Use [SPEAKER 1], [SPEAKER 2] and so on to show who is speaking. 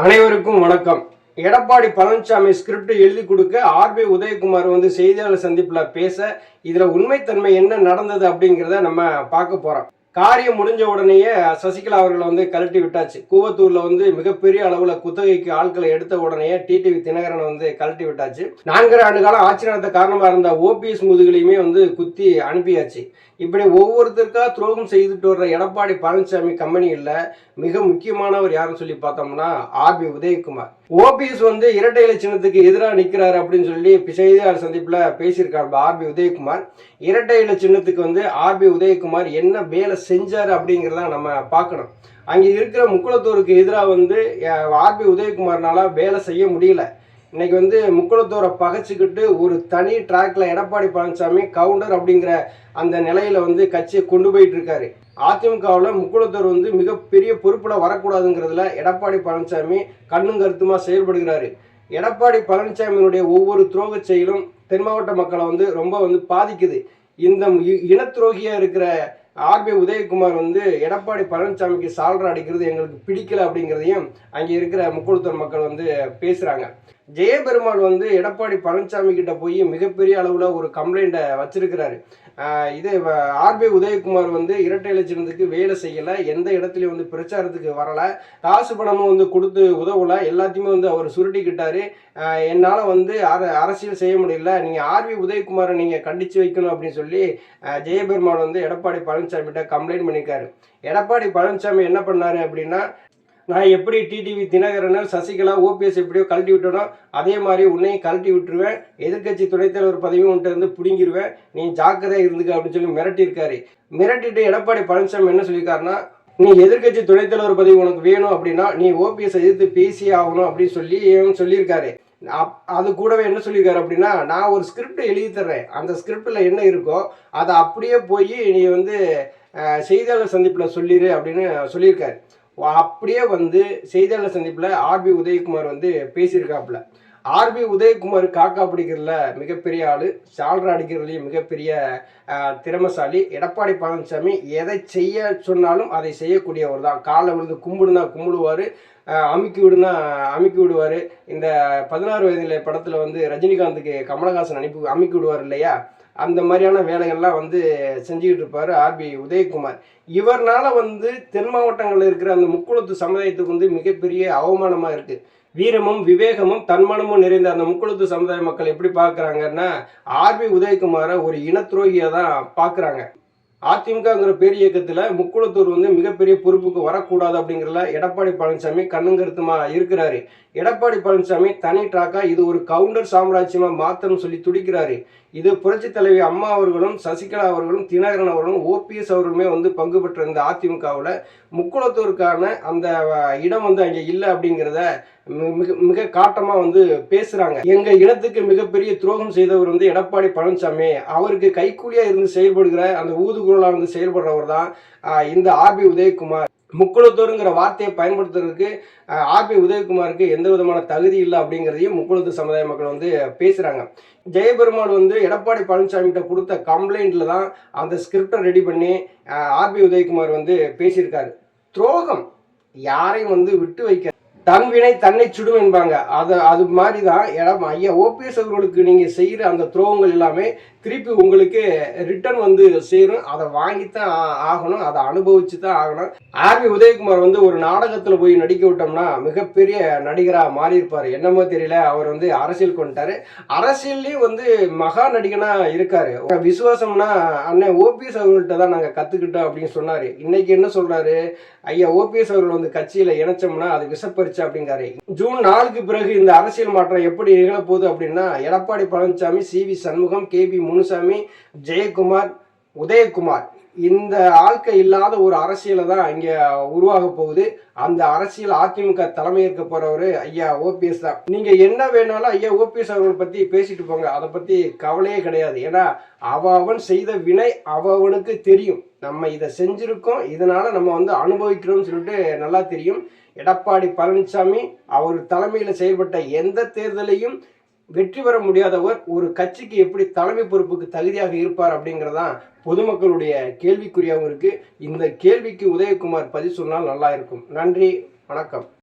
[SPEAKER 1] அனைவருக்கும் வணக்கம். எடப்பாடி பழனிசாமி ஸ்கிரிப்ட் எழுதி கொடுக்க ஆர்பி உதயகுமார் செய்தியாளர் சந்திப்புல பேச, இதுல உண்மைத்தன்மை என்ன நடந்தது அப்படிங்கிறத நம்ம பார்க்க போறோம். காரியம் முடிஞ்ச உடனேயே சசிகலா அவர்களை கழட்டி விட்டாச்சு. கூவத்தூர்ல மிகப்பெரிய அளவுல குத்தகைக்கு ஆட்களை எடுத்த உடனேயே டிடிவி தினகரனை கழட்டி விட்டாச்சு. 4.5 ஆண்டு காலம் ஆட்சி நடத்த காரணமா இருந்த ஓபிஎஸ் முதுகலையுமே குத்தி அனுப்பியாச்சு. இப்படி ஒவ்வொருத்தருக்கா துரோகம் செய்துட்டு வர்ற எடப்பாடி பழனிசாமி கம்பெனியில் மிக முக்கியமானவர் யாருன்னு சொல்லி பார்த்தோம்னா ஆர்பி உதயகுமார். ஓபிஎஸ் இரட்டை இலை சின்னத்துக்கு எதிராக நிற்கிறாரு அப்படின்னு சொல்லி செய்தியாளர் சந்திப்புல பேசியிருக்காரு ஆர்பி உதயகுமார். இரட்டை இலை சின்னத்துக்கு ஆர்பி உதயகுமார் என்ன வேலை செஞ்சாரு அப்படிங்கிறத நம்ம பார்க்கணும். அங்கே இருக்கிற முக்குளத்தூருக்கு எதிராக ஆர்பி உதயகுமார்னால வேலை செய்ய முடியல. இன்னைக்கு முக்குளத்தூரை பகைச்சிக்கிட்டு ஒரு தனி டிராக்ல எடப்பாடி பழனிசாமி கவுண்டர் அப்படிங்கிற அந்த நிலையில கட்சியை கொண்டு போயிட்டு இருக்காரு. அதிமுகவில் முக்குளத்தூர் மிகப்பெரிய பொறுப்புல வரக்கூடாதுங்கிறதுல எடப்பாடி பழனிசாமி கண்ணும் கருத்துமா செயல்படுகிறாரு. எடப்பாடி பழனிசாமியினுடைய ஒவ்வொரு துரோக செயலும் தென் மாவட்ட மக்களை ரொம்ப பாதிக்குது. இந்த இன துரோகியா இருக்கிற ஆர்பி உதயகுமார் எடப்பாடி பழனிசாமிக்கு சால்ரா அடிக்கிறது எங்களுக்கு பிடிக்கல அப்படிங்கிறதையும் அங்கே இருக்கிற முக்குளத்தூர் மக்கள் பேசுறாங்க. ஜெயபெருமாள் எடப்பாடி பழனிசாமி கிட்ட போய் மிகப்பெரிய அளவுல ஒரு கம்ப்ளைண்ட்டை வச்சிருக்கிறாரு. இது ஆர்பி உதயகுமார் இரட்டை இலை சின்னத்துக்கு வேலை செய்யல, எந்த இடத்துலயும் பிரச்சாரத்துக்கு வரல, காசு பணமும் கொடுத்து உதவல, எல்லாத்தையுமே அவர் சுருட்டிக்கிட்டாரு. என்னால அரசியல் செய்ய முடியல, நீங்க ஆர்பி உதயகுமாரை நீங்க கண்டிச்சு வைக்கணும் அப்படின்னு சொல்லி ஜெயபெருமாள் எடப்பாடி பழனிசாமி கிட்ட கம்ப்ளைண்ட் பண்ணியிருக்காரு. எடப்பாடி பழனிசாமி என்ன பண்ணாரு அப்படின்னா, நான் எப்படி டிடிவி தினகரனை சசிகலா ஓபிஎஸ் எப்படியோ கழட்டி விட்டனோ அதே மாதிரி உன்னையும் கழட்டி விட்டுருவேன், எதிர்கட்சி துணைத் தலைவர் பதவியும் உன்கிட்ட பிடுங்கிடுவேன், நீ ஜாக்கிரதையா இருந்துக்க அப்படின்னு சொல்லி மிரட்டியிருக்காரு. மிரட்டிட்டு எடப்பாடி பழனிசாமி என்ன சொல்லியிருக்காருன்னா, நீ எதிர்கட்சி துணைத் தலைவர் பதவி உனக்கு வேணும் அப்படின்னா நீ ஓபிஎஸ் எதிர்த்து பேசியே ஆகணும் அப்படின்னு சொல்லியிருக்காரு. அது கூடவே என்ன சொல்லியிருக்காரு அப்படின்னா, நான் ஒரு ஸ்கிரிப்ட் எழுதி தர்றேன், அந்த ஸ்கிரிப்டில் என்ன இருக்கோ அதை அப்படியே போய் நீ செய்தியாளர் சந்திப்பில் சொல்லிடு அப்படின்னு சொல்லியிருக்காரு. அப்படியே செய்தியாளர் சந்திப்பில் ஆர்பி உதயகுமார் பேசியிருக்காப்புல. ஆர்பி உதயகுமார் காக்கா பிடிக்கிறதுல மிகப்பெரிய ஆளு, சால்ரா அடிக்கிறதுலையும் மிகப்பெரிய திறமசாலி. எடப்பாடி பழனிசாமி எதை செய்ய சொன்னாலும் அதை செய்யக்கூடியவர் தான். காலை கும்பிடுனா கும்பிடுவார், அமுக்கி விடுவார். இந்த 16 வயதில் படத்தில் ரஜினிகாந்துக்கு கமலஹாசன் அமுக்கி விடுவார் இல்லையா, அந்த மாதிரியான வேலைகள்லாம் செஞ்சுக்கிட்டு இருப்பார் ஆர்பி உதயகுமார். இவர்னால தென் மாவட்டங்களில் இருக்கிற அந்த முக்குளத்து சமுதாயத்துக்கு மிகப்பெரிய அவமானமாக இருக்கு. வீரமும் விவேகமும் தன்மானமும் நிறைந்த அந்த முக்குளத்து சமுதாய மக்கள் எப்படி பார்க்குறாங்கன்னா, ஆர்பி உதயகுமாரை ஒரு இன துரோகியை தான் பார்க்குறாங்க. அதிமுகங்கிற பேர் இயக்கத்தில் முக்குளத்தூர் மிகப்பெரிய பொறுப்புக்கு வரக்கூடாது அப்படிங்கிறதுல எடப்பாடி பழனிசாமி கண்ணுங்கருத்துமா இருக்கிறாரு. எடப்பாடி பழனிசாமி தனி ட்ராக்கா இது ஒரு கவுண்டர் சாம்ராஜ்யமா மாத்தணும்னு சொல்லி துடிக்கிறாரு. இது புரட்சி தலைவி அம்மா அவர்களும் சசிகலா அவர்களும் தினகரன் அவர்களும் ஓபிஎஸ் அவர்களுமே பங்கு பெற்ற இந்த அதிமுகவில் முக்குளத்தூருக்கான அந்த இடம் அங்கே இல்லை அப்படிங்கிறத மிக காட்டமா பேசுறாங்க. எங்க இனத்துக்கு மிகப்பெரிய துரோகம் செய்தவர் எடப்பாடி பழனிசாமி, அவருக்கு கைக்கூலியா இருந்து செயல்படுகிற அந்த ஊதுகுழலா செயல்படுறவர் தான் இந்த ஆர்பி உதயகுமார். முக்குளத்தூருங்கிற வார்த்தையை பயன்படுத்துறதுக்கு ஆர்பி உதயகுமாருக்கு எந்த விதமான தகுதி இல்லை அப்படிங்கிறதையும் முக்குளத்தூர் சமுதாய மக்கள் பேசுறாங்க. ஜெயபெருமாள் எடப்பாடி பழனிசாமி கிட்ட கொடுத்த கம்ப்ளைண்ட்ல தான் அந்த ஸ்கிரிப்டை ரெடி பண்ணி ஆர்பி உதயகுமார் பேசியிருக்காரு. துரோகம் யாரையும் விட்டு வைக்க, தன் வினை தன்னை சுடும் என்பாங்க. அது மாதிரி தான் ஐயா ஓபிஎஸ் அவர்களுக்கு நீங்கள் செய்கிற அந்த துரோகங்கள் எல்லாமே திருப்பி உங்களுக்கு ரிட்டர்ன் சேரும். அதை வாங்கித்தான் ஆகணும், அதை அனுபவிச்சு தான் ஆகணும். ஆர்பி உதயகுமார் ஒரு நாடகத்தில் போய் நடிக்க விட்டோம்னா மிகப்பெரிய நடிகராக மாறியிருப்பார். என்னமோ தெரியல, அவர் அரசியல் கொண்டுட்டாரு. அரசியல்லையும் மகா நடிகனாக இருக்காரு. விசுவாசம்னா அண்ணன் ஓபிஎஸ் அவர்கள்ட்ட தான் நாங்கள் கற்றுக்கிட்டோம் அப்படின்னு சொன்னார். இன்னைக்கு என்ன சொல்கிறாரு, ஐயா ஓபிஎஸ் அவர்கள் கட்சியில் இணைச்சோம்னா அது விஷப்பரிச்சு அப்படிங்காரு. ஜூன் 4க்கு பிறகு இந்த அரசியல் மாற்றம் எப்படி நிகழப்போகுது அப்படின்னா, எடப்பாடி பழனிசாமி, சிவி சண்முகம், கேபி முனுசாமி, ஜெயக்குமார், உதயகுமார் இந்த ஆட்கள் இல்லாத ஒரு அரசியலை தான் இங்கே உருவாக போகுது. அந்த அரசியல் அதிமுக தலைமையேற்க போறவரு ஐயா ஓபிஎஸ் தான். நீங்க என்ன வேணாலும் ஐயா ஓபிஎஸ் அவர்களை பத்தி பேசிட்டு போங்க, அதை பத்தி கவலையே கிடையாது. ஏன்னா அவன் செய்த வினை அவனுக்கு தெரியும். நம்ம இதை செஞ்சிருக்கோம், இதனால நம்ம அனுபவிக்கிறோம்னு சொல்லிட்டு நல்லா தெரியும். எடப்பாடி பழனிசாமி அவர் தலைமையில் செயல்பட்ட எந்த தேர்தலையும் வெற்றி பெற முடியாதவர் ஒரு கட்சிக்கு எப்படி தலைமை பொறுப்புக்கு தகுதியாக இருப்பார் அப்படிங்கிறதான் பொதுமக்களுடைய கேள்விக்குறியாகவும் இருக்கு. இந்த கேள்விக்கு உதயகுமார் பதில் சொன்னால் நல்லா இருக்கும். நன்றி, வணக்கம்.